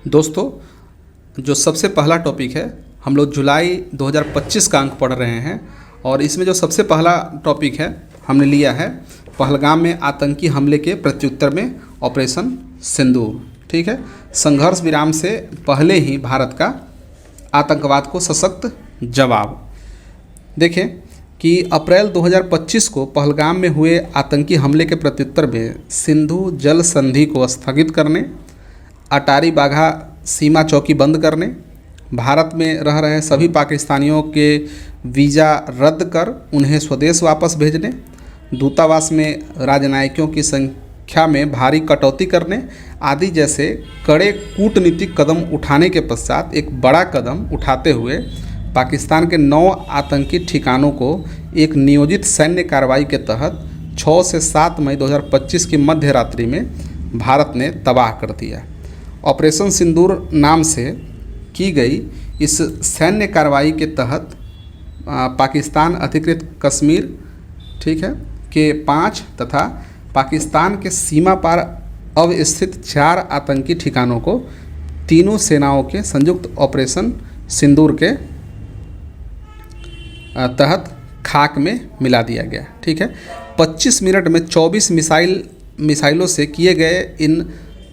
दोस्तों, जो सबसे पहला टॉपिक है, हम लोग जुलाई 2025 का अंक पढ़ रहे हैं और इसमें जो सबसे पहला टॉपिक है हमने लिया है पहलगाम में आतंकी हमले के प्रत्युत्तर में ऑपरेशन सिंदूर। ठीक है, संघर्ष विराम से पहले ही भारत का आतंकवाद को सशक्त जवाब। देखें कि अप्रैल 2025 को पहलगाम में हुए आतंकी हमले के प्रत्युत्तर में सिंधु जल संधि को स्थगित करने, अटारी बाघा सीमा चौकी बंद करने, भारत में रह रहे सभी पाकिस्तानियों के वीज़ा रद्द कर उन्हें स्वदेश वापस भेजने, दूतावास में राजनयिकों की संख्या में भारी कटौती करने आदि जैसे कड़े कूटनीतिक कदम उठाने के पश्चात एक बड़ा कदम उठाते हुए पाकिस्तान के 9 आतंकी ठिकानों को एक नियोजित सैन्य कार्रवाई के तहत 6 से 7 मई 2025 की मध्य रात्रि में भारत ने तबाह कर दिया। ऑपरेशन सिंदूर नाम से की गई इस सैन्य कार्रवाई के तहत पाकिस्तान अधिकृत कश्मीर, ठीक है, के 5 तथा पाकिस्तान के सीमा पार अवस्थित 4 आतंकी ठिकानों को तीनों सेनाओं के संयुक्त ऑपरेशन सिंदूर के तहत खाक में मिला दिया गया। ठीक है, 25 मिनट में 24 मिसाइलों से किए गए इन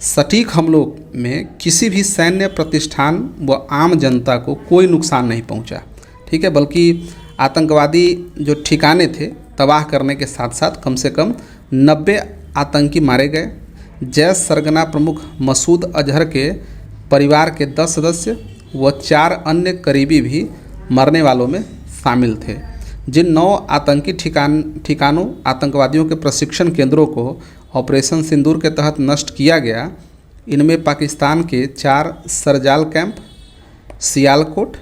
सटीक हमलों में किसी भी सैन्य प्रतिष्ठान व आम जनता को कोई नुकसान नहीं पहुंचा। ठीक है, बल्कि आतंकवादी जो ठिकाने थे तबाह करने के साथ साथ कम से कम 90 आतंकी मारे गए। जैश सरगना प्रमुख मसूद अजहर के परिवार के 10 सदस्य व 4 अन्य करीबी भी मरने वालों में शामिल थे। जिन 9 आतंकी ठिकानों आतंकवादियों के प्रशिक्षण केंद्रों को ऑपरेशन सिंदूर के तहत नष्ट किया गया, इनमें पाकिस्तान के 4 सरजाल कैंप सियालकोट,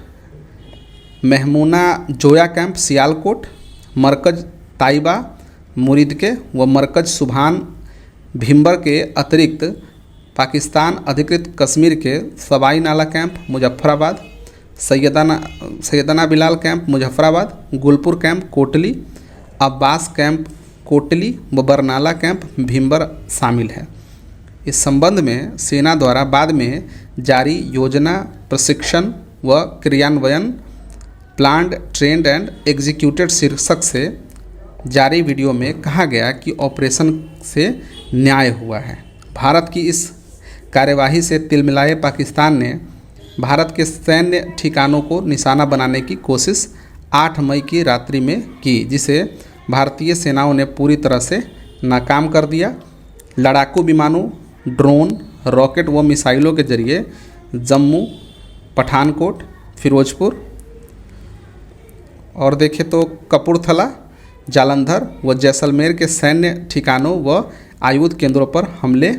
महमूना जोया कैंप सियालकोट, मरकज ताइबा मुरीदके व मरकज सुभान भिम्बर के अतिरिक्त पाकिस्तान अधिकृत कश्मीर के Sawai Nala camp Muzaffarabad, Syedna Bilal camp Muzaffarabad, Gulpur camp Kotli, Abbas camp Kotli व बरनाला कैंप भिम्बर शामिल है। इस संबंध में सेना द्वारा बाद में जारी योजना प्रशिक्षण व क्रियान्वयन प्लान्ड ट्रेंड एंड एग्जीक्यूटेड शीर्षक से जारी वीडियो में कहा गया कि ऑपरेशन से न्याय हुआ है। भारत की इस कार्यवाही से तिलमिलाए पाकिस्तान ने भारत के सैन्य ठिकानों को निशाना बनाने की कोशिश 8 मई की रात्रि में की, जिसे भारतीय सेनाओं ने पूरी तरह से नाकाम कर दिया। लड़ाकू विमानों, ड्रोन, रॉकेट व मिसाइलों के जरिए जम्मू, पठानकोट, फिरोजपुर और देखें तो कपूरथला, जालंधर व जैसलमेर के सैन्य ठिकानों व आयुध केंद्रों पर हमले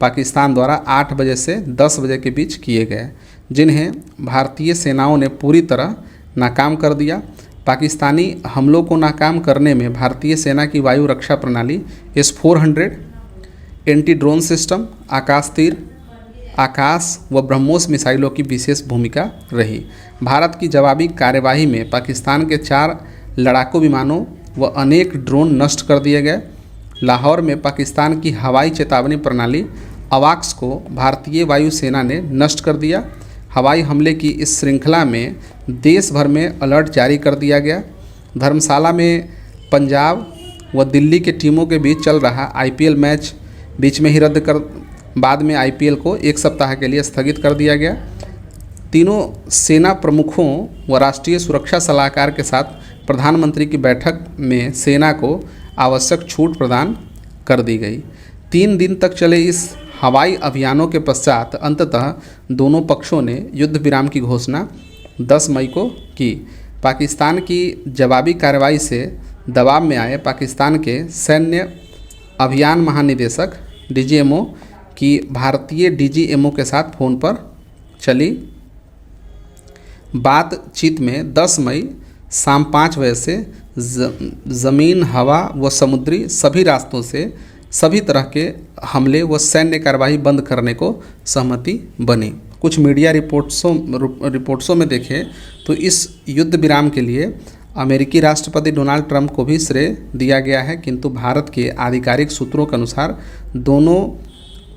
पाकिस्तान द्वारा 8 बजे से 10 बजे के बीच किए गए, जिन्हें भारतीय सेनाओं ने पूरी तरह नाकाम कर दिया। पाकिस्तानी हमलों को नाकाम करने में भारतीय सेना की वायु रक्षा प्रणाली S-400, एंटी ड्रोन सिस्टम, आकाश तीर, आकाश व ब्रह्मोस मिसाइलों की विशेष भूमिका रही। भारत की जवाबी कार्यवाही में पाकिस्तान के 4 लड़ाकू विमानों व अनेक ड्रोन नष्ट कर दिए गए। लाहौर में पाकिस्तान की हवाई चेतावनी प्रणाली अवाक्स को भारतीय वायुसेना ने नष्ट कर दिया। हवाई हमले की इस श्रृंखला में देश भर में अलर्ट जारी कर दिया गया। धर्मशाला में पंजाब व दिल्ली के टीमों के बीच चल रहा IPL मैच बीच में ही रद्द कर बाद में IPL को 1 सप्ताह के लिए स्थगित कर दिया गया। तीनों सेना प्रमुखों व राष्ट्रीय सुरक्षा सलाहकार के साथ प्रधानमंत्री की बैठक में सेना को आवश्यक छूट प्रदान कर दी गई। 3 दिन तक चले इस हवाई अभियानों के पश्चात अंततः दोनों पक्षों ने युद्ध विराम की घोषणा 10 मई को की। पाकिस्तान की जवाबी कार्रवाई से दबाव में आए पाकिस्तान के सैन्य अभियान महानिदेशक DGMO की भारतीय DGMO के साथ फ़ोन पर चली बातचीत में 10 मई शाम 5 बजे से ज़मीन, हवा व समुद्री सभी रास्तों से सभी तरह के हमले व सैन्य कार्रवाई बंद करने को सहमति बनी। कुछ मीडिया रिपोर्ट्सों में देखें तो इस युद्ध विराम के लिए अमेरिकी राष्ट्रपति डोनाल्ड ट्रंप को भी श्रेय दिया गया है, किंतु भारत के आधिकारिक सूत्रों के अनुसार दोनों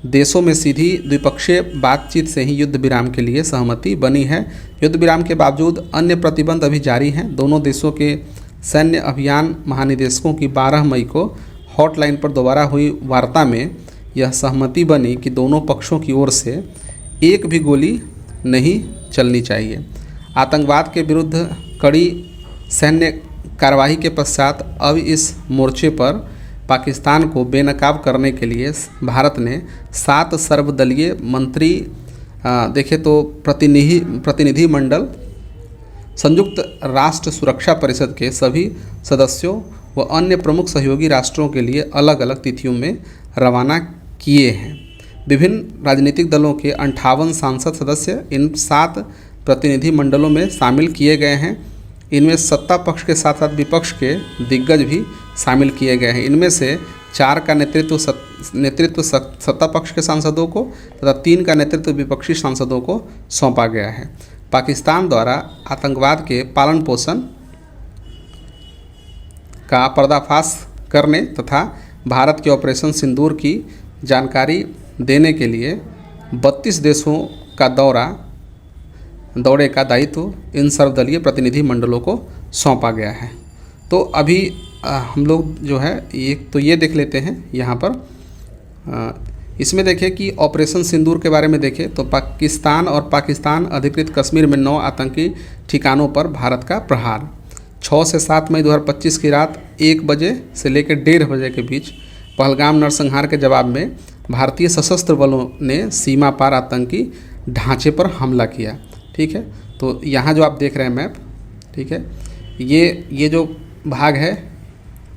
देशों में सीधी द्विपक्षीय बातचीत से ही युद्ध विराम के लिए सहमति बनी है। युद्ध विराम के बावजूद अन्य प्रतिबंध अभी जारी हैं। दोनों देशों के सैन्य अभियान महानिदेशकों की 12 मई को हॉटलाइन पर दोबारा हुई वार्ता में यह सहमति बनी कि दोनों पक्षों की ओर से एक भी गोली नहीं चलनी चाहिए। आतंकवाद के विरुद्ध कड़ी सैन्य कार्रवाई के पश्चात अब इस मोर्चे पर पाकिस्तान को बेनकाब करने के लिए भारत ने 7 सर्वदलीय मंत्री देखें तो प्रतिनिधि मंडल संयुक्त राष्ट्र सुरक्षा परिषद के सभी सदस्यों व अन्य प्रमुख सहयोगी राष्ट्रों के लिए अलग अलग तिथियों में रवाना किए हैं। विभिन्न राजनीतिक दलों के 58 सांसद सदस्य इन 7 प्रतिनिधि मंडलों में शामिल किए गए हैं। इनमें सत्ता पक्ष के साथ साथ विपक्ष के दिग्गज भी शामिल किए गए हैं। इनमें से 4 का नेतृत्व सत्ता पक्ष के सांसदों को तथा 3 का नेतृत्व विपक्षी सांसदों को सौंपा गया है। पाकिस्तान द्वारा आतंकवाद के पालन पोषण का पर्दाफाश करने तथा भारत के ऑपरेशन सिंदूर की जानकारी देने के लिए 32 देशों का दौरे का दायित्व इन सर्वदलीय प्रतिनिधि मंडलों को सौंपा गया है। तो अभी हम लोग जो है एक तो ये देख लेते हैं यहाँ पर इसमें देखें कि ऑपरेशन सिंदूर के बारे में देखें तो पाकिस्तान और पाकिस्तान अधिकृत कश्मीर में 9 आतंकी ठिकानों पर भारत का प्रहार 6 से 7 मई 2025 की रात 1 बजे से लेकर 1:30 बजे के बीच पहलगाम नरसंहार के जवाब में भारतीय सशस्त्र बलों ने सीमा पार आतंकी ढांचे पर हमला किया। ठीक है, तो यहाँ जो आप देख रहे हैं मैप, ठीक है, ये जो भाग है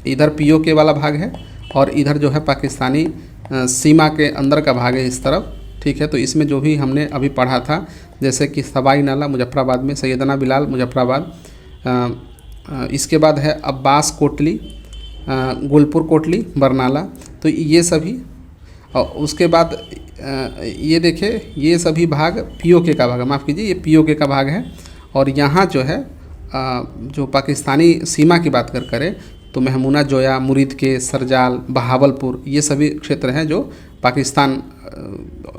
इधर पीओके वाला भाग है और इधर जो है पाकिस्तानी सीमा के अंदर का भाग है इस तरफ। ठीक है, तो इसमें जो भी हमने अभी पढ़ा था जैसे कि सवाई नाला मुजफ्फराबाद में, सैयदना बिलाल मुजफ्फराबाद, इसके बाद है अब्बास कोटली गुलपुर कोटली बरनाला, तो ये सभी, और उसके बाद ये देखें ये सभी भाग पीओके का भाग है, माफ़ कीजिए ये पीओके का भाग है। और यहाँ जो है जो पाकिस्तानी सीमा की बात करें तो महमूना जोया, मुरीद के, सरजाल, बहावलपुर, ये सभी क्षेत्र हैं जो पाकिस्तान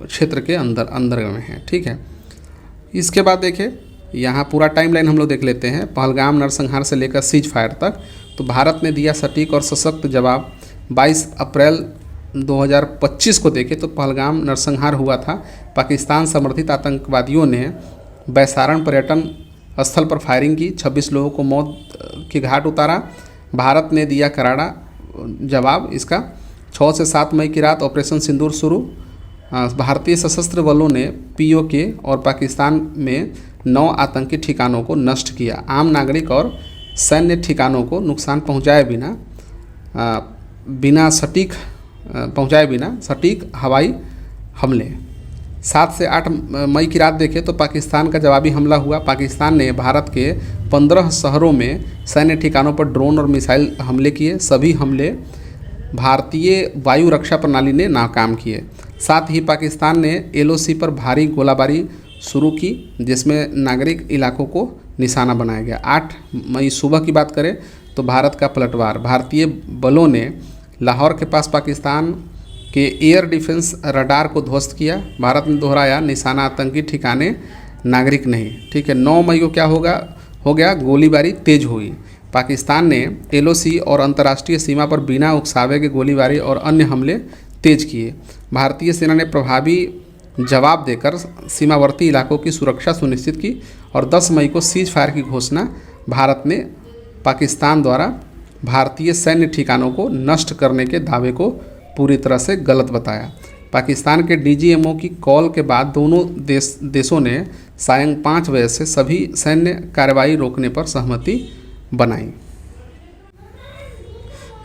क्षेत्र के अंदर में हैं। ठीक है, इसके बाद देखें यहाँ पूरा टाइमलाइन हम लोग देख लेते हैं। पहलगाम नरसंहार से लेकर सीज फायर तक तो भारत ने दिया सटीक और सशक्त जवाब। 22 अप्रैल 2025 को देखें तो पहलगाम नरसंहार हुआ था। पाकिस्तान समर्थित आतंकवादियों ने बैसारण पर्यटन स्थल पर फायरिंग की, 26 लोगों को मौत के घाट उतारा। भारत ने दिया करारा जवाब इसका। 6 से 7 मई की रात ऑपरेशन सिंदूर शुरू। भारतीय सशस्त्र बलों ने पीओके और पाकिस्तान में 9 आतंकी ठिकानों को नष्ट किया। आम नागरिक और सैन्य ठिकानों को नुकसान पहुंचाए बिना सटीक हवाई हमले। 7 से 8 मई की रात देखें तो पाकिस्तान का जवाबी हमला हुआ। पाकिस्तान ने भारत के 15 शहरों में सैन्य ठिकानों पर ड्रोन और मिसाइल हमले किए। सभी हमले भारतीय वायु रक्षा प्रणाली ने नाकाम किए। साथ ही पाकिस्तान ने एलओसी पर भारी गोलाबारी शुरू की जिसमें नागरिक इलाकों को निशाना बनाया गया। 8 मई सुबह की बात करें तो भारत का पलटवार। भारतीय बलों ने लाहौर के पास पाकिस्तान के एयर डिफेंस रडार को ध्वस्त किया। भारत ने दोहराया निशाना आतंकी ठिकाने, नागरिक नहीं। ठीक है, 9 मई को क्या हो गया गोलीबारी तेज हुई। पाकिस्तान ने एलओसी और अंतर्राष्ट्रीय सीमा पर बिना उकसावे के गोलीबारी और अन्य हमले तेज किए। भारतीय सेना ने प्रभावी जवाब देकर सीमावर्ती इलाकों की सुरक्षा सुनिश्चित की और 10 मई को सीज फायर की घोषणा। भारत ने पाकिस्तान द्वारा भारतीय सैन्य ठिकानों को नष्ट करने के दावे को पूरी तरह से गलत बताया। पाकिस्तान के डीजीएमओ की कॉल के बाद दोनों देशों ने सायं 5 बजे से सभी सैन्य कार्रवाई रोकने पर सहमति बनाई।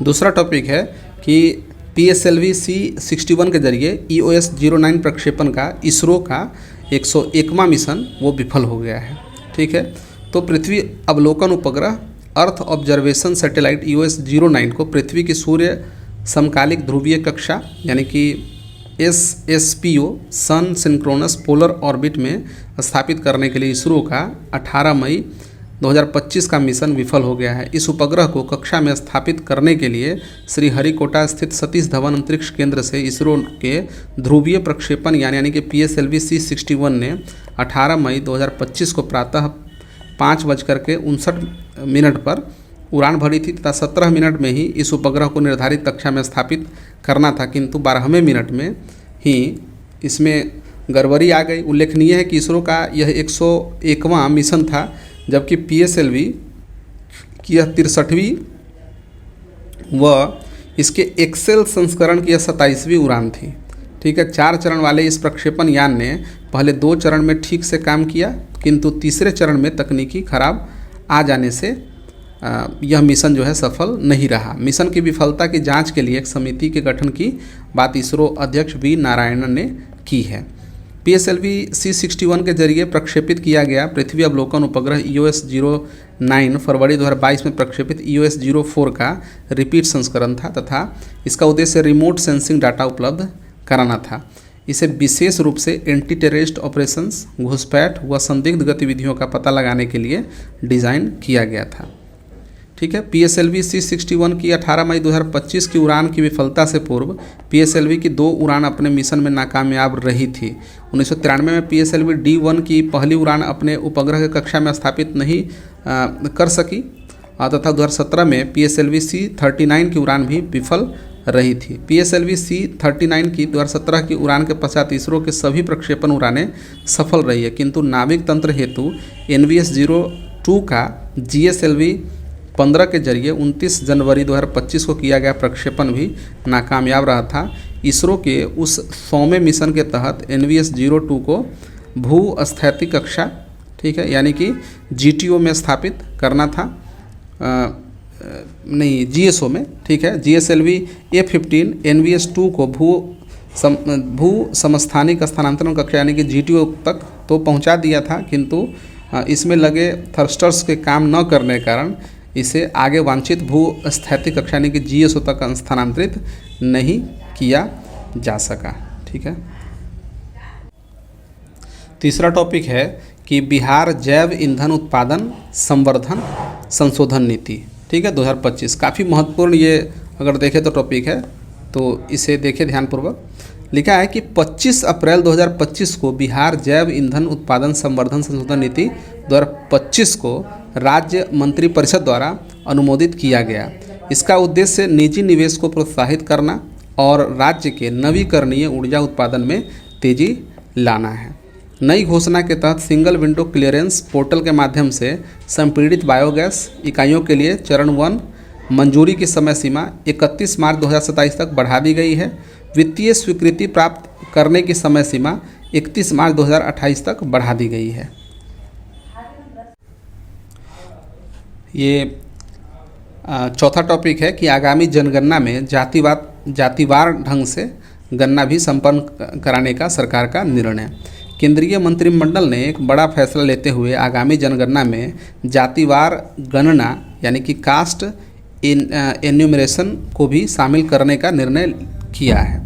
दूसरा टॉपिक है कि PSLV C61 के जरिए EOS 09 प्रक्षेपण का इसरो का 101वां मिशन वो विफल हो गया है। ठीक है, तो पृथ्वी अवलोकन उपग्रह अर्थ ऑब्जर्वेशन सैटेलाइट EOS 09 को पृथ्वी की सूर्य समकालिक ध्रुवीय कक्षा यानी कि SSPO सन सिंक्रोनस पोलर ऑर्बिट में स्थापित करने के लिए इसरो का 18 मई 2025 का मिशन विफल हो गया है। इस उपग्रह को कक्षा में स्थापित करने के लिए श्रीहरिकोटा स्थित सतीश धवन अंतरिक्ष केंद्र से इसरो के ध्रुवीय प्रक्षेपण यानी कि PSLV C61 ने 18 मई 2025 को प्रातः 5:59 पर उड़ान भरी थी तथा 17 मिनट में ही इस उपग्रह को निर्धारित कक्षा में स्थापित करना था, किंतु 12वें मिनट में ही इसमें गड़बड़ी आ गई। उल्लेखनीय है कि इसरो का यह 101वां मिशन था, जबकि PSLV की यह 63वीं व इसके एक्सेल संस्करण की यह 27वीं उड़ान थी। ठीक है, 4 चरण वाले इस प्रक्षेपण यान ने पहले 2 चरण में ठीक से काम किया, किंतु तीसरे चरण में तकनीकी खराब आ जाने से यह मिशन जो है सफल नहीं रहा। मिशन की विफलता की जांच के लिए एक समिति के गठन की बात इसरो अध्यक्ष V नारायणन ने की है। PSLV C61 के जरिए प्रक्षेपित किया गया पृथ्वी अवलोकन उपग्रह EOS-09 फरवरी 2022 में प्रक्षेपित EOS-04 का रिपीट संस्करण था तथा इसका उद्देश्य रिमोट सेंसिंग डाटा उपलब्ध कराना था। इसे विशेष रूप से एंटी टेररिस्ट ऑपरेशंस, घुसपैठ व संदिग्ध गतिविधियों का पता लगाने के लिए डिज़ाइन किया गया था। ठीक है, PSLV C61 की 18 मई 2025 की उड़ान की विफलता से पूर्व PSLV की 2 उड़ान अपने मिशन में नाकामयाब रही थी। 1993 में PSLV D1 की पहली उड़ान अपने उपग्रह के कक्षा में स्थापित नहीं कर सकी तथा 2017 में PSLV C39 की उड़ान भी विफल रही थी। PSLV C39 की 2017 की उड़ान के पश्चात इसरो के सभी प्रक्षेपण उड़ानें सफल रही है, किंतु नाविक तंत्र हेतु NVS-02 का GSLV 15 के जरिए 29 जनवरी 2025 को किया गया प्रक्षेपण भी नाकामयाब रहा था। इसरो के उस 100वें मिशन के तहत NVS-02 को भू-स्थैतिक कक्षा, ठीक है, यानी कि GTO में स्थापित करना था, नहीं GSO में, ठीक है। GSLV A15 NVS-2 को भू समस्थानिक स्थानांतरण कक्षा यानी कि GTO तक तो पहुंचा दिया था, किंतु इसमें लगे थ्रस्टर्स के काम न करने के कारण इसे आगे वांछित भू स्थैतिक कक्षा यानी कि GSO तक स्थानांतरित नहीं किया जा सका। ठीक है, तीसरा टॉपिक है कि बिहार जैव ईंधन उत्पादन संवर्धन संशोधन नीति। ठीक है, 2025 काफ़ी महत्वपूर्ण ये अगर देखें तो टॉपिक है, तो इसे देखें ध्यानपूर्वक। लिखा है कि 25 अप्रैल 2025 को बिहार जैव ईंधन उत्पादन संवर्धन संशोधन नीति 2025 को राज्य मंत्रिपरिषद द्वारा अनुमोदित किया गया। इसका उद्देश्य निजी निवेश को प्रोत्साहित करना और राज्य के नवीकरणीय ऊर्जा उत्पादन में तेजी लाना है। नई घोषणा के तहत सिंगल विंडो क्लियरेंस पोर्टल के माध्यम से संपीड़ित बायोगैस इकाइयों के लिए चरण 1 मंजूरी की समय सीमा 31 मार्च 2027 तक बढ़ा दी गई है। वित्तीय स्वीकृति प्राप्त करने की समय सीमा 31 मार्च 2028 तक बढ़ा दी गई है। ये चौथा टॉपिक है कि आगामी जनगणना में जातिवार ढंग से गणना भी संपन्न कराने का सरकार का निर्णय। केंद्रीय मंत्रिमंडल ने एक बड़ा फैसला लेते हुए आगामी जनगणना में जातिवार गणना यानी कि कास्ट एन्यूमरेशन को भी शामिल करने का निर्णय किया है।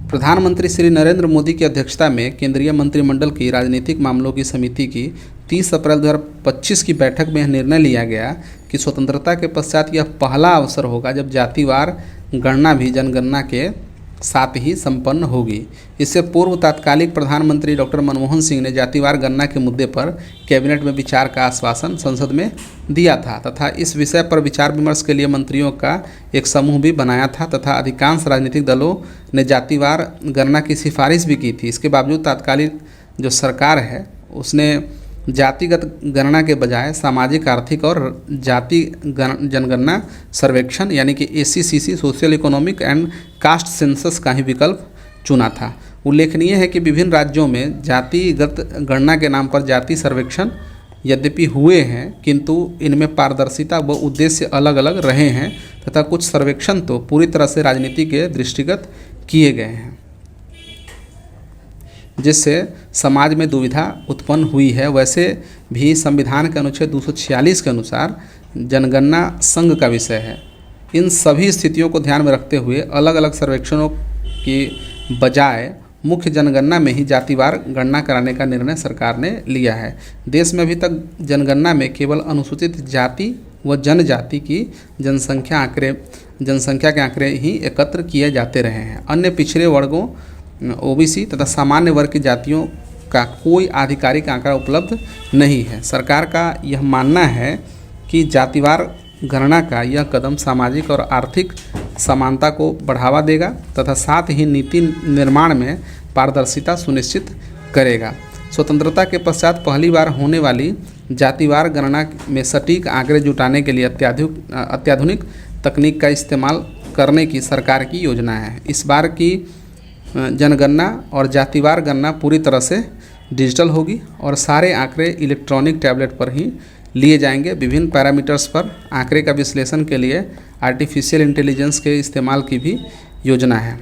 प्रधानमंत्री श्री नरेंद्र मोदी की अध्यक्षता में केंद्रीय मंत्रिमंडल की राजनीतिक मामलों की समिति की 30 अप्रैल 2025 की बैठक में यह निर्णय लिया गया कि स्वतंत्रता के पश्चात यह पहला अवसर होगा जब जातिवार गणना भी जनगणना के साथ ही संपन्न होगी। इससे पूर्व तत्कालीन प्रधानमंत्री डॉक्टर मनमोहन सिंह ने जातिवार गणना के मुद्दे पर कैबिनेट में विचार का आश्वासन संसद में दिया था तथा इस विषय पर विचार विमर्श के लिए मंत्रियों का एक समूह भी बनाया था तथा अधिकांश राजनीतिक दलों ने जातिवार गणना की सिफारिश भी की थी। इसके बावजूद तत्कालीन जो सरकार है उसने जातिगत गणना के बजाय सामाजिक आर्थिक और जाति जनगणना सर्वेक्षण यानी कि ACCC social economic and caste census का ही विकल्प चुना था। उल्लेखनीय है कि विभिन्न राज्यों में जातिगत गणना के नाम पर जाति सर्वेक्षण यद्यपि हुए हैं, किंतु इनमें पारदर्शिता व उद्देश्य अलग अलग रहे हैं तथा कुछ सर्वेक्षण तो पूरी तरह से राजनीति के दृष्टिगत किए गए हैं, जिससे समाज में दुविधा उत्पन्न हुई है। वैसे भी संविधान के अनुच्छेद 246 के अनुसार जनगणना संघ का विषय है। इन सभी स्थितियों को ध्यान में रखते हुए अलग अलग सर्वेक्षणों की बजाय मुख्य जनगणना में ही जातिवार गणना कराने का निर्णय सरकार ने लिया है। देश में अभी तक जनगणना में केवल अनुसूचित जाति व जनजाति की जनसंख्या के आंकड़े ही एकत्र किए जाते रहे हैं। अन्य पिछड़े वर्गों ओबीसी तथा सामान्य वर्ग की जातियों का कोई आधिकारिक आंकड़ा उपलब्ध नहीं है। सरकार का यह मानना है कि जातिवार गणना का यह कदम सामाजिक और आर्थिक समानता को बढ़ावा देगा तथा साथ ही नीति निर्माण में पारदर्शिता सुनिश्चित करेगा। स्वतंत्रता के पश्चात पहली बार होने वाली जातिवार गणना में सटीक आंकड़े जुटाने के लिए अत्याधुनिक तकनीक का इस्तेमाल करने की सरकार की योजना है। इस बार की जनगणना और जातिवार गणना पूरी तरह से डिजिटल होगी और सारे आंकड़े इलेक्ट्रॉनिक टैबलेट पर ही लिए जाएंगे। विभिन्न पैरामीटर्स पर आंकड़े का विश्लेषण के लिए आर्टिफिशियल इंटेलिजेंस के इस्तेमाल की भी योजना है।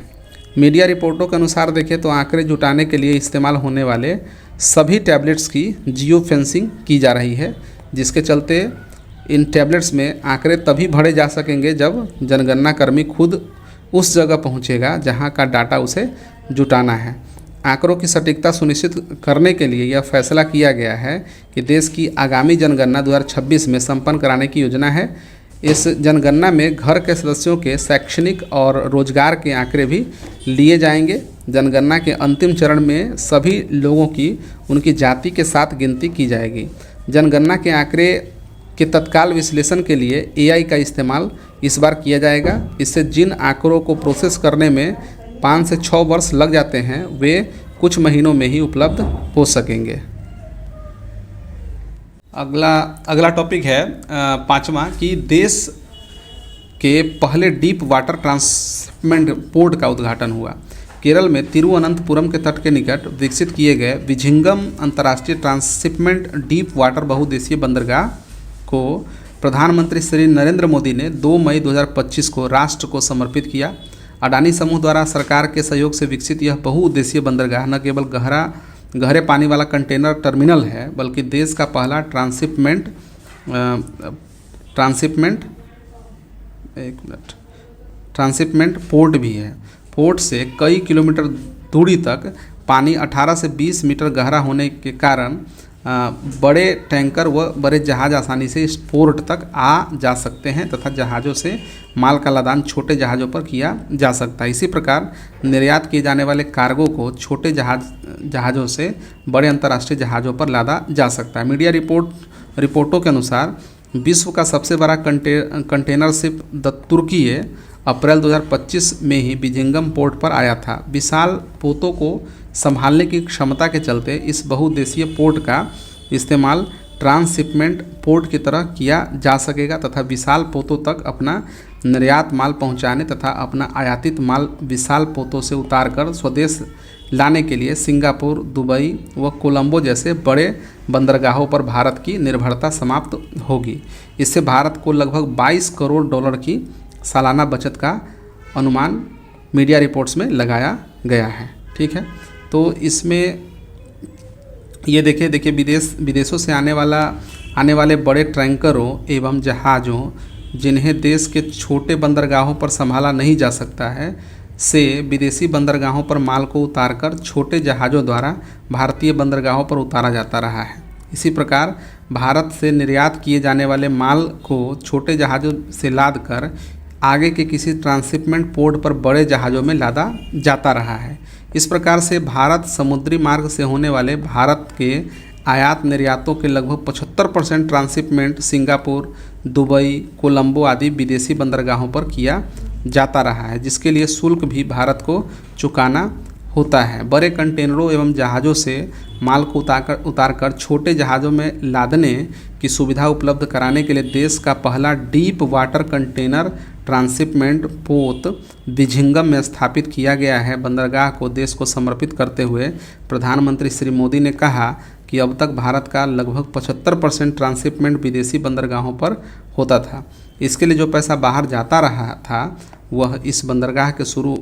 मीडिया रिपोर्टों के अनुसार देखें तो आंकड़े जुटाने के लिए इस्तेमाल होने वाले सभी टैबलेट्स की जियो फेंसिंग की जा रही है, जिसके चलते इन टैबलेट्स में आंकड़े तभी भरे जा सकेंगे जब जनगणना कर्मी खुद उस जगह पहुंचेगा जहां का डाटा उसे जुटाना है। आंकड़ों की सटीकता सुनिश्चित करने के लिए यह फैसला किया गया है कि देश की आगामी जनगणना 2026 में संपन्न कराने की योजना है। इस जनगणना में घर के सदस्यों के शैक्षणिक और रोजगार के आंकड़े भी लिए जाएंगे। जनगणना के अंतिम चरण में सभी लोगों की उनकी जाति के साथ गिनती की जाएगी। जनगणना के आंकड़े के तत्काल विश्लेषण के लिए एआई का इस्तेमाल इस बार किया जाएगा। इससे जिन आंकड़ों को प्रोसेस करने में 5 से 6 वर्ष लग जाते हैं वे कुछ महीनों में ही उपलब्ध हो सकेंगे। अगला टॉपिक है पांचवा कि देश के पहले डीप वाटर ट्रांसशिपमेंट पोर्ट का उद्घाटन हुआ। केरल में तिरुवनंतपुरम के तट के निकट विकसित किए गए विझिंगम अंतर्राष्ट्रीय ट्रांसशिपमेंट डीप वाटर बहुउद्देशीय बंदरगाह को प्रधानमंत्री श्री नरेंद्र मोदी ने 2 मई 2025 को राष्ट्र को समर्पित किया। अडानी समूह द्वारा सरकार के सहयोग से विकसित यह बहुउद्देशीय बंदरगाह न केवल गहरे पानी वाला कंटेनर टर्मिनल है, बल्कि देश का पहला ट्रांसशिपमेंट पोर्ट भी है। पोर्ट से कई किलोमीटर दूरी तक पानी 18 से 20 मीटर गहरा होने के कारण बड़े टैंकर व बड़े जहाज आसानी से इस पोर्ट तक आ जा सकते हैं तथा जहाज़ों से माल का लदान छोटे जहाज़ों पर किया जा सकता है। इसी प्रकार निर्यात किए जाने वाले कार्गो को छोटे जहाज़ों से बड़े अंतर्राष्ट्रीय जहाज़ों पर लादा जा सकता है। मीडिया रिपोर्टों के अनुसार विश्व का सबसे बड़ा कंटेनर शिप द तुर्की अप्रैल 2025 में ही विझिंगम पोर्ट पर आया था। विशाल पोतों को संभालने की क्षमता के चलते इस बहुउद्देशीय पोर्ट का इस्तेमाल ट्रांसशिपमेंट पोर्ट की तरह किया जा सकेगा तथा विशाल पोतों तक अपना निर्यात माल पहुंचाने तथा अपना आयातित माल विशाल पोतों से उतारकर स्वदेश लाने के लिए सिंगापुर, दुबई व कोलंबो जैसे बड़े बंदरगाहों पर भारत की निर्भरता समाप्त होगी। इससे भारत को लगभग $22 करोड़ की सालाना बचत का अनुमान मीडिया रिपोर्ट्स में लगाया गया है। ठीक है, तो इसमें ये देखिए विदेशों से आने वाले बड़े टैंकरों एवं जहाज़ों जिन्हें देश के छोटे बंदरगाहों पर संभाला नहीं जा सकता है से विदेशी बंदरगाहों पर माल को उतारकर छोटे जहाज़ों द्वारा भारतीय बंदरगाहों पर उतारा जाता रहा है। इसी प्रकार भारत से निर्यात किए जाने वाले माल को छोटे जहाज़ों से लाद कर आगे के किसी ट्रांसशिपमेंट पोर्ट पर बड़े जहाज़ों में लादा जाता रहा है। इस प्रकार से भारत समुद्री मार्ग से होने वाले भारत के आयात निर्यातों के लगभग 75% ट्रांसशिपमेंट सिंगापुर, दुबई, कोलंबो आदि विदेशी बंदरगाहों पर किया जाता रहा है, जिसके लिए शुल्क भी भारत को चुकाना होता है। बड़े कंटेनरों एवं जहाज़ों से माल को उतारकर छोटे जहाज़ों में लादने की सुविधा उपलब्ध कराने के लिए देश का पहला डीप वाटर कंटेनर ट्रांसशिपमेंट पोत विझिंगम में स्थापित किया गया है। बंदरगाह को देश को समर्पित करते हुए प्रधानमंत्री श्री मोदी ने कहा कि अब तक भारत का लगभग 75% ट्रांसशिपमेंट विदेशी बंदरगाहों पर होता था। इसके लिए जो पैसा बाहर जाता रहा था वह इस बंदरगाह के शुरू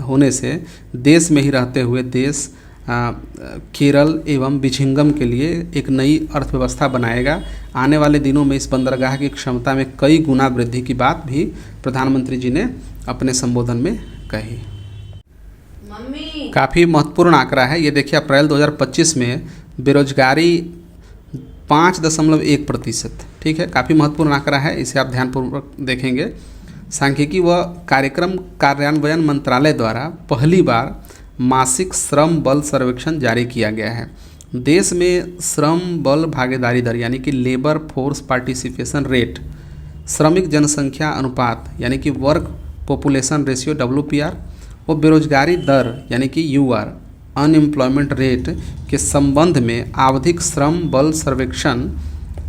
होने से देश में ही रहते हुए देश केरल एवं विझिंगम के लिए एक नई अर्थव्यवस्था बनाएगा। आने वाले दिनों में इस बंदरगाह की क्षमता में कई गुना वृद्धि की बात भी प्रधानमंत्री जी ने अपने संबोधन में कही। मम्मी काफ़ी महत्वपूर्ण आंकड़ा है ये। देखिए अप्रैल 2025 में बेरोजगारी 5.1%, ठीक है, काफ़ी महत्वपूर्ण आंकड़ा है, इसे आप ध्यानपूर्वक देखेंगे। सांख्यिकी व कार्यक्रम कार्यान्वयन मंत्रालय द्वारा पहली बार मासिक श्रम बल सर्वेक्षण जारी किया गया है। देश में श्रम बल भागीदारी दर यानी कि लेबर फोर्स पार्टिसिपेशन रेट, श्रमिक जनसंख्या अनुपात यानी कि वर्क पॉपुलेशन रेशियो WPR और बेरोजगारी दर यानी कि UR अनएम्प्लॉयमेंट रेट के संबंध में आवधिक श्रम बल सर्वेक्षण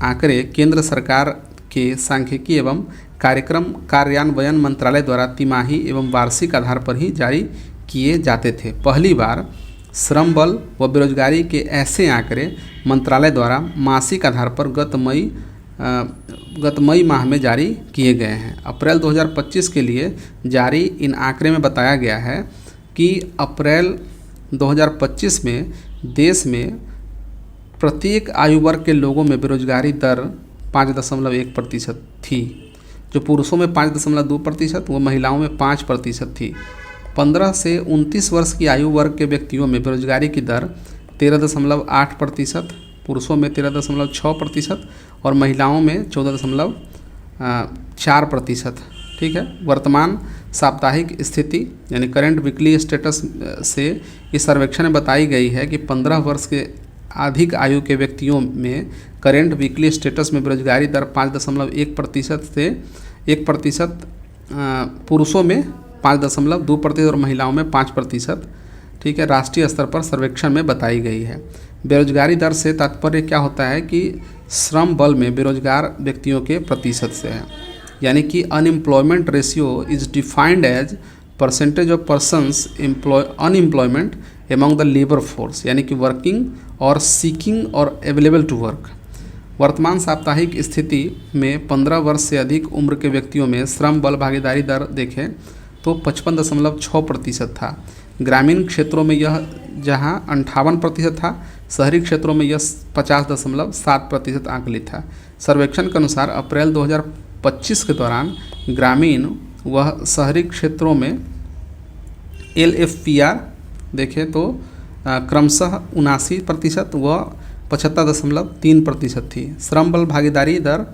आंकड़े केंद्र सरकार के सांख्यिकी एवं कार्यक्रम कार्यान्वयन मंत्रालय द्वारा तिमाही एवं वार्षिक आधार पर ही जारी किए जाते थे। पहली बार श्रम बल व बेरोजगारी के ऐसे आंकड़े मंत्रालय द्वारा मासिक आधार पर गत मई माह में जारी किए गए हैं। अप्रैल 2025 के लिए जारी इन आंकड़े में बताया गया है कि अप्रैल 2025 में देश में प्रत्येक आयु वर्ग के लोगों में बेरोजगारी दर 5.1% थी, जो पुरुषों में 5.2% व महिलाओं में 5% थी। 15 से 29 वर्ष की आयु वर्ग के व्यक्तियों में बेरोजगारी की दर 13.8%, पुरुषों में 13.6% और महिलाओं में 14.4%, ठीक है। वर्तमान साप्ताहिक स्थिति यानी करंट वीकली स्टेटस से इस सर्वेक्षण में बताई गई है कि 15 वर्ष के अधिक आयु के व्यक्तियों में करेंट वीकली स्टेटस में बेरोजगारी दर 5.1% से 1%, पुरुषों में 5.2% और महिलाओं में 5%, ठीक है, राष्ट्रीय स्तर पर सर्वेक्षण में बताई गई है। बेरोजगारी दर से तात्पर्य क्या होता है कि श्रम बल में बेरोजगार व्यक्तियों के प्रतिशत से है, यानी कि unemployment ratio is defined as percentage of persons unemployment among the labour force, यानी कि वर्किंग और सीकिंग और अवेलेबल टू वर्क। वर्तमान साप्ताहिक स्थिति में 15 वर्ष से अधिक उम्र के व्यक्तियों में श्रम बल भागीदारी दर देखें तो 55.6% था। ग्रामीण क्षेत्रों में यह जहां 58% था, शहरी क्षेत्रों में यह 50.7% आंकलित था। सर्वेक्षण के अनुसार अप्रैल 2025 के दौरान ग्रामीण व शहरी क्षेत्रों में LFPR देखें तो क्रमशः 79% व 75.3% थी। श्रम बल भागीदारी दर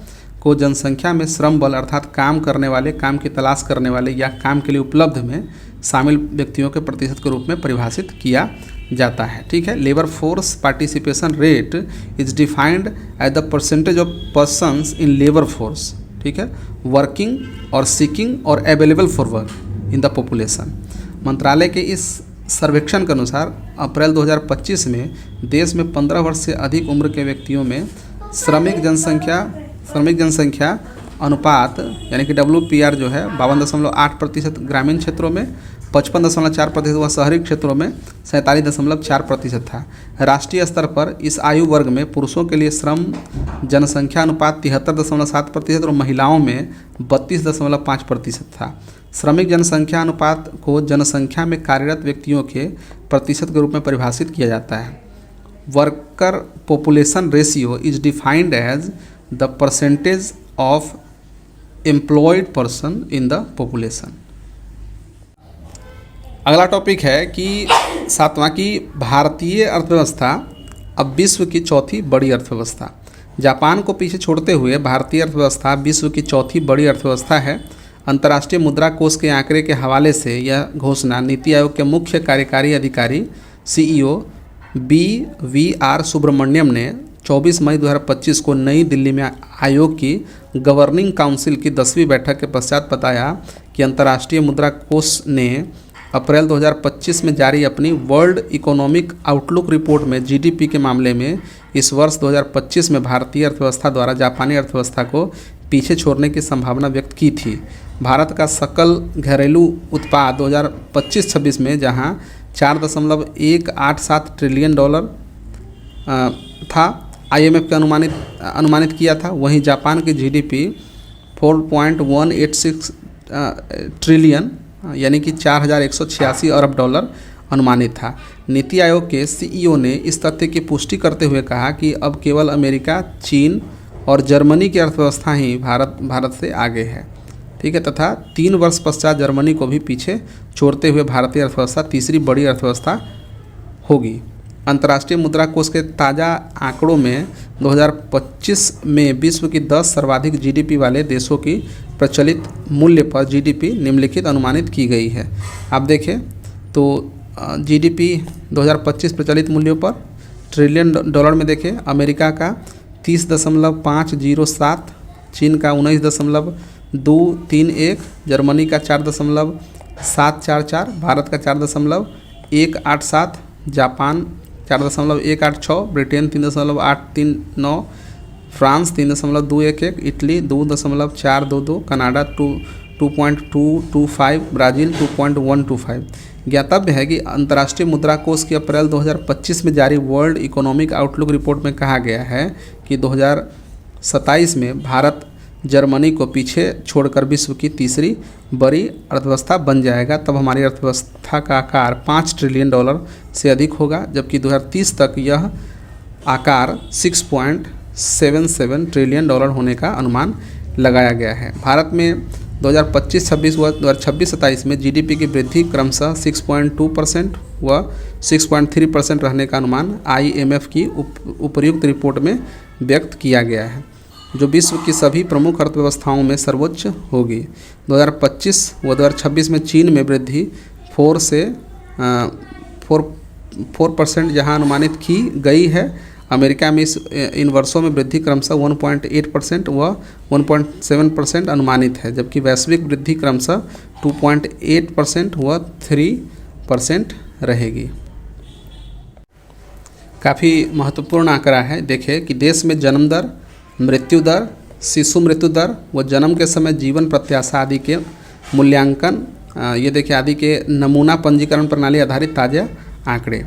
को जनसंख्या में श्रम बल अर्थात काम करने वाले, काम की तलाश करने वाले या काम के लिए उपलब्ध में शामिल व्यक्तियों के प्रतिशत के रूप में परिभाषित किया जाता है, ठीक है। Labour force participation rate is defined as the percentage of persons in labour force, ठीक है, वर्किंग और सीकिंग और available for work in the population. मंत्रालय के इस सर्वेक्षण के अनुसार अप्रैल 2025 में देश में 15 वर्ष से अधिक उम्र के व्यक्तियों में श्रमिक जनसंख्या अनुपात यानी कि WPR जो है 52.8% ग्रामीण क्षेत्रों में, 55.4% व शहरी क्षेत्रों में 47.4% था। राष्ट्रीय स्तर पर इस आयु वर्ग में पुरुषों के लिए श्रम जनसंख्या अनुपात 73.7% और महिलाओं में 32.5% था। श्रमिक जनसंख्या अनुपात को जनसंख्या में कार्यरत व्यक्तियों के प्रतिशत के रूप में परिभाषित किया जाता है। Worker population ratio is defined as the percentage of employed person in the population. अगला टॉपिक है कि 7वां की भारतीय अर्थव्यवस्था अब विश्व की चौथी बड़ी अर्थव्यवस्था। जापान को पीछे छोड़ते हुए भारतीय अर्थव्यवस्था विश्व की चौथी बड़ी अर्थव्यवस्था है। अंतर्राष्ट्रीय मुद्रा कोष के आंकड़े के हवाले से यह घोषणा नीति आयोग के मुख्य कार्यकारी अधिकारी CEO BVR सुब्रमण्यम ने 24 मई 2025 को नई दिल्ली में आयोग की गवर्निंग काउंसिल की 10वीं बैठक के पश्चात बताया कि अंतर्राष्ट्रीय मुद्रा कोष ने अप्रैल 2025 में जारी अपनी वर्ल्ड इकोनॉमिक आउटलुक रिपोर्ट में GDP के मामले में इस वर्ष 2025 में भारतीय अर्थव्यवस्था द्वारा जापानी अर्थव्यवस्था को पीछे छोड़ने की संभावना व्यक्त की थी। भारत का सकल घरेलू उत्पाद 2025-26 में जहां $4.187 ट्रिलियन था, IMF के अनुमानित किया था, वहीं जापान की GDP 4.186 ट्रिलियन यानी कि $4,186 अरब अनुमानित था। नीति आयोग के CEO ने इस तथ्य की पुष्टि करते हुए कहा कि अब केवल अमेरिका, चीन और जर्मनी की अर्थव्यवस्था ही भारत से आगे है। ठीक है, तथा 3 वर्ष पश्चात जर्मनी को भी पीछे छोड़ते हुए भारतीय अर्थव्यवस्था तीसरी बड़ी अर्थव्यवस्था होगी। अंतर्राष्ट्रीय मुद्रा कोष के ताज़ा आंकड़ों में 2025 में विश्व की 10 सर्वाधिक जीडीपी वाले देशों की प्रचलित मूल्य पर जीडीपी निम्नलिखित अनुमानित की गई है। आप देखें तो जीडीपी 2025 प्रचलित मूल्यों पर ट्रिलियन डॉलर में देखें, अमेरिका का 30.507, चीन का 19.231, जर्मनी का 4.744, भारत का 4.187, Japan 4.186, Britain 3.839, France 3.211, Italy 2.422, Canada 2.225, Brazil 2.125। ज्ञातव्य है कि अंतर्राष्ट्रीय मुद्रा कोष की अप्रैल 2025 में जारी वर्ल्ड इकोनॉमिक आउटलुक रिपोर्ट में कहा गया है कि 2027 में भारत जर्मनी को पीछे छोड़कर विश्व की तीसरी बड़ी अर्थव्यवस्था बन जाएगा। तब हमारी अर्थव्यवस्था का आकार 5 ट्रिलियन डॉलर से अधिक होगा, जबकि 2030 तक यह आकार 6.77 ट्रिलियन डॉलर होने का अनुमान लगाया गया है। भारत में 2025-26 व 2026-27 में जीडीपी की वृद्धि क्रमशः 6.2% व 6.3% रहने का अनुमान आईएमएफ की उपर्युक्त रिपोर्ट में व्यक्त किया गया है, जो विश्व की सभी प्रमुख अर्थव्यवस्थाओं में सर्वोच्च होगी। 2025 व 2026 में चीन में वृद्धि 4% जहां अनुमानित की गई है। अमेरिका में इन वर्षों में वृद्धि क्रमशः 1.8% व 1.7% अनुमानित है, जबकि वैश्विक वृद्धि क्रमशः 2.8% व 3% रहेगी। काफ़ी महत्वपूर्ण आंकड़ा है। देखें कि देश में जन्म दर, मृत्यु दर, शिशु मृत्यु दर व जन्म के समय जीवन प्रत्याशा आदि के मूल्यांकन, ये देखिए आदि के नमूना पंजीकरण प्रणाली आधारित ताज़ा आंकड़े।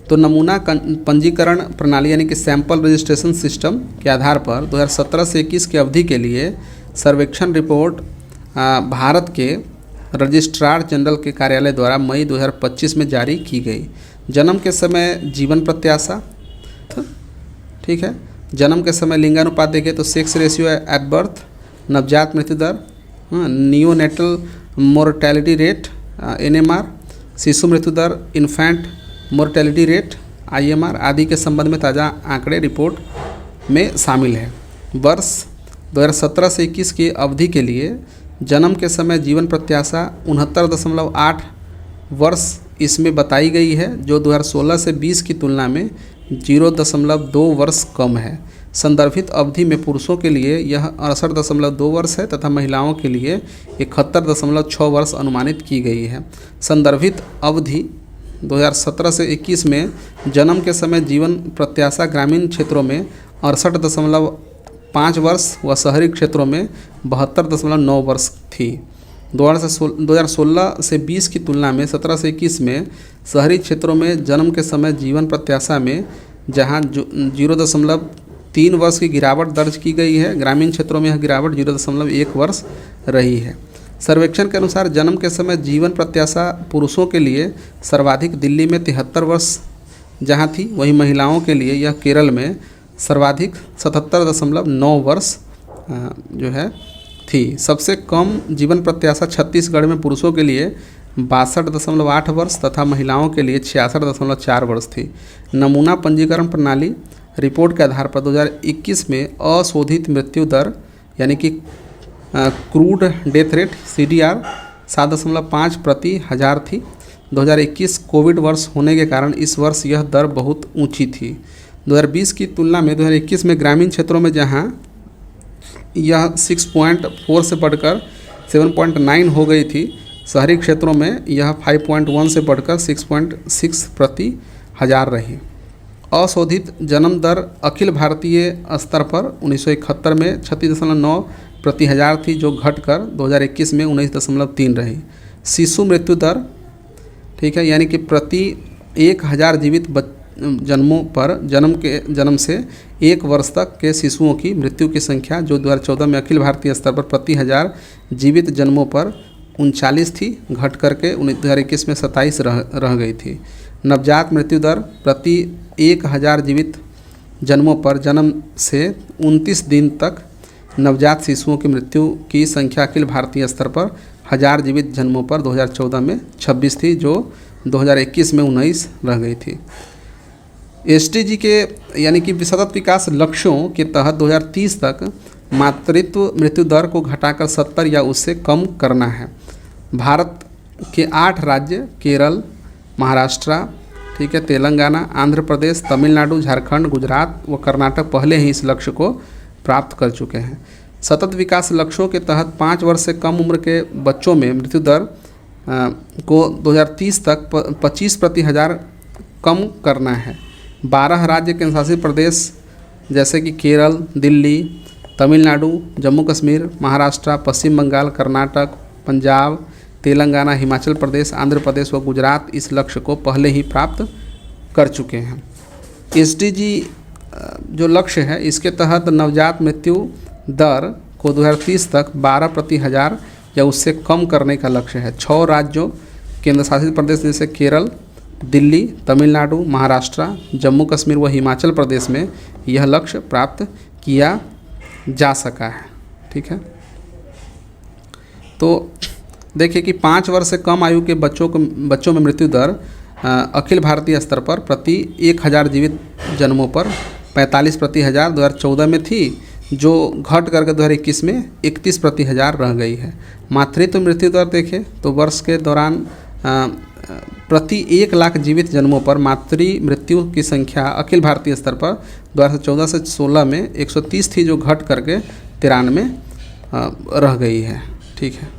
तो नमूना पंजीकरण प्रणाली यानी कि सैंपल रजिस्ट्रेशन सिस्टम के आधार पर 2017 से 21 की अवधि के लिए सर्वेक्षण रिपोर्ट भारत के रजिस्ट्रार जनरल के कार्यालय द्वारा मई 2025 में जारी की गई। जन्म के समय जीवन प्रत्याशा, ठीक है, जन्म के समय लिंगानुपात देखें तो सेक्स रेशियो एट बर्थ, नवजात मृत्यु दर, नियोनेटल मोर्टेलिटी रेट एनएमआर, शिशु मृत्यु दर, इन्फेंट मोर्टेलिटी रेट आईएमआर आदि के संबंध में ताज़ा आंकड़े रिपोर्ट में शामिल है। वर्ष 2017 से 21 की अवधि के लिए जन्म के समय जीवन प्रत्याशा 69.8 वर्ष इसमें बताई गई है, जो 2016 से 20 की तुलना में 0.2 वर्ष कम है। संदर्भित अवधि में पुरुषों के लिए यह 68.2 वर्ष है तथा महिलाओं के लिए 71.6 वर्ष अनुमानित की गई है। संदर्भित अवधि 2017 से 21 में जन्म के समय जीवन प्रत्याशा ग्रामीण क्षेत्रों में 68.5 वर्ष व शहरी क्षेत्रों में 72.9 वर्ष थी। 2016 से 20 की तुलना में 17 से 21 में शहरी क्षेत्रों में जन्म के समय जीवन प्रत्याशा में जहां 0.3 वर्ष की गिरावट दर्ज की गई है, ग्रामीण क्षेत्रों में यह गिरावट 0.1 वर्ष रही है। सर्वेक्षण के अनुसार जन्म के समय जीवन प्रत्याशा पुरुषों के लिए सर्वाधिक दिल्ली में 73 वर्ष जहां थी, वहीं महिलाओं के लिए यह केरल में सर्वाधिक 77.9 वर्ष जो है थी। सबसे कम जीवन प्रत्याशा छत्तीसगढ़ में पुरुषों के लिए 62.8 वर्ष तथा महिलाओं के लिए 66.4 वर्ष थी। नमूना पंजीकरण प्रणाली रिपोर्ट के आधार पर 2021 में अशोधित मृत्यु दर यानी कि क्रूड डेथ रेट CDR 7.5 प्रति हज़ार थी। 2021 कोविड वर्ष होने के कारण इस वर्ष यह दर बहुत ऊंची थी। 2020 की तुलना में 2021 में ग्रामीण क्षेत्रों में जहां यह 6.4 से बढ़कर 7.9 हो गई थी, शहरी क्षेत्रों में यह 5.1 से बढ़कर 6.6 प्रति हज़ार रही। अशोधित जन्म दर अखिल भारतीय स्तर पर 1971 में 36.9 प्रति हज़ार थी, जो घटकर 2021 में 19.3 रही। शिशु मृत्यु दर, ठीक है, यानी कि प्रति 1000 जीवित जन्मों पर जन्म से 1 वर्ष तक के शिशुओं की मृत्यु की संख्या जो 2014 में अखिल भारतीय स्तर पर प्रति 1000 जीवित जन्मों पर 39 थी, घट करके 2021 में 27 रह गई थी। नवजात मृत्यु दर प्रति 1000 जीवित जन्मों पर जन्म से 29 दिन तक नवजात शिशुओं की मृत्यु की संख्या अखिल भारतीय स्तर पर 1000 जीवित जन्मों पर 2014 में 26 थी, जो 2021 में 19 रह गई थी। SDG के यानी कि सतत विकास लक्ष्यों के तहत 2030 तक मातृत्व मृत्यु दर को घटाकर 70 या उससे कम करना है। भारत के 8 राज्य केरल, महाराष्ट्र, ठीक है, तेलंगाना, आंध्र प्रदेश, तमिलनाडु, झारखंड, गुजरात व कर्नाटक पहले ही इस लक्ष्य को प्राप्त कर चुके हैं। सतत विकास लक्ष्यों के तहत 5 वर्ष से कम उम्र के बच्चों में मृत्यु दर को 2030 तक 25 प्रति हज़ार कम करना है। 12 राज्य केंद्र शासित प्रदेश जैसे कि केरल, दिल्ली, तमिलनाडु, जम्मू कश्मीर, महाराष्ट्र, पश्चिम बंगाल, कर्नाटक, पंजाब, तेलंगाना, हिमाचल प्रदेश, आंध्र प्रदेश व गुजरात इस लक्ष्य को पहले ही प्राप्त कर चुके हैं। SDG जो लक्ष्य है इसके तहत नवजात मृत्यु दर को 2030 तक 12 प्रति हज़ार या उससे कम करने का लक्ष्य है। 6 राज्यों केंद्र शासित प्रदेश जैसे केरल, दिल्ली, तमिलनाडु, महाराष्ट्र, जम्मू कश्मीर व हिमाचल प्रदेश में यह लक्ष्य प्राप्त किया जा सका है। ठीक है, तो देखिए कि 5 वर्ष से कम आयु के बच्चों में मृत्यु दर अखिल भारतीय स्तर पर प्रति 1000 जीवित जन्मों पर 45 प्रति हज़ार 2014 में थी, जो घट करके 2021 में 31 प्रति हज़ार रह गई है। मातृत्व मृत्यु दर देखें तो वर्ष के दौरान प्रति 1 लाख जीवित जन्मों पर मातृ मृत्यु की संख्या अखिल भारतीय स्तर पर 2014 से 16 में 130 थी, जो घट करके 93 रह गई है। ठीक है।